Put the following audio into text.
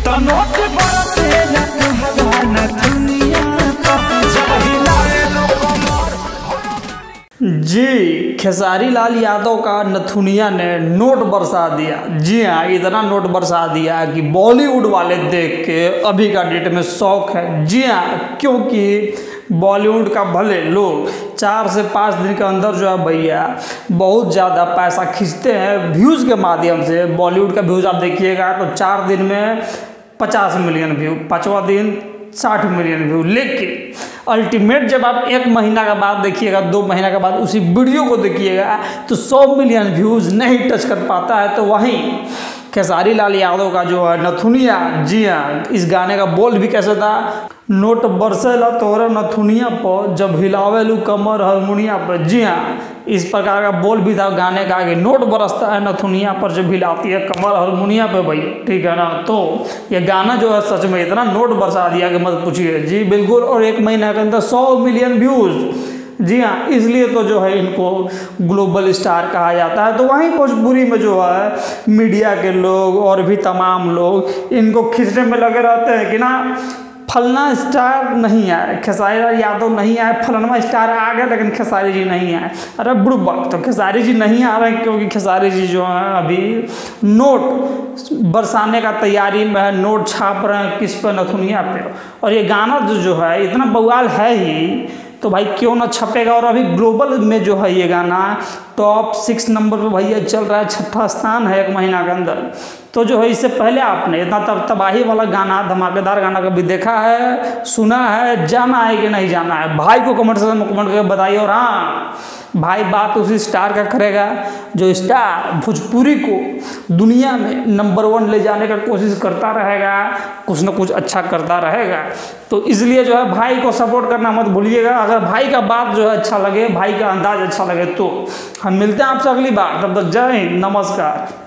तो नोट बरसे न तुहरा न दुनिया तो जब हिलाए लो कमर। जी, खेसारी लाल यादव का नथुनिया ने नोट बरसा दिया। जी हाँ, इतना नोट बरसा दिया कि बॉलीवुड वाले देख के अभी का डेट में शौक है। जी हाँ, क्योंकि बॉलीवुड का भले लोग 4 से 5 दिन के अंदर जो है भैया बहुत ज़्यादा पैसा खींचते हैं व्यूज़ के माध्यम से। बॉलीवुड का व्यूज़ आप देखिएगा तो 4 दिन में 50 मिलियन व्यू, 5वां दिन 60 मिलियन व्यू। लेकिन अल्टीमेट जब आप 1 महीना के बाद देखिएगा, 2 महीना के बाद उसी वीडियो को देखिएगा तो 100 मिलियन व्यूज़ नहीं टच कर पाता है। तो वहीं खेसारी लाल यादव का जो है नथुनिया, जी हाँ, इस गाने का बोल भी कैसे था, नोट बरसेला तोरा नथुनिया पर जब हिलावेलू कमर हारमोनिया पर। जी हाँ, इस प्रकार का बोल भी था गाने का कि नोट बरसता है नथुनिया पर जब हिलाती है कमर हारमोनिया पे भैया, ठीक है ना। तो ये गाना जो है सच में इतना नोट बरसा दिया कि मत पूछिए। जी बिल्कुल, और 1 महीने के अंदर 100 मिलियन व्यूज़। जी हाँ, इसलिए तो जो है इनको ग्लोबल स्टार कहा जाता है। तो वहीं भोजपुरी में जो है मीडिया के लोग और भी तमाम लोग इनको खींचने में लगे रहते हैं कि ना फलना स्टार नहीं आए, खेसारी लाल यादव नहीं आए, फलनवा स्टार आ गए लेकिन खेसारी जी नहीं आए। अरे बुड़बक, तो खेसारी जी नहीं आ रहे हैं क्योंकि खेसारी जी जो है अभी नोट बरसाने का तैयारी में है, नोट छाप रहे हैं किस पे, नथुनिया पे। और ये गाना जो है इतना बवाल है ही, तो भाई क्यों ना छपेगा। और अभी ग्लोबल में जो है ये गाना टॉप 6 नंबर पे भैया चल रहा है, 6ठा स्थान है 1 महीना के अंदर। तो जो है इससे पहले आपने इतना तबाही वाला गाना, धमाकेदार गाना कभी देखा है, सुना है, जाना है कि नहीं जाना है? भाई को कमेंट सेक्शन में कमेंट करके बताइए। और हाँ भाई, बात उसी स्टार का करेगा जो स्टार भोजपुरी को दुनिया में नंबर 1 ले जाने का कोशिश करता रहेगा, कुछ ना कुछ अच्छा करता रहेगा। तो इसलिए जो है भाई को सपोर्ट करना मत भूलिएगा। अगर भाई का बात जो है अच्छा लगे, भाई का अंदाज अच्छा लगे, तो हम मिलते हैं आपसे अगली बार। तब तक जय हिंद, नमस्कार।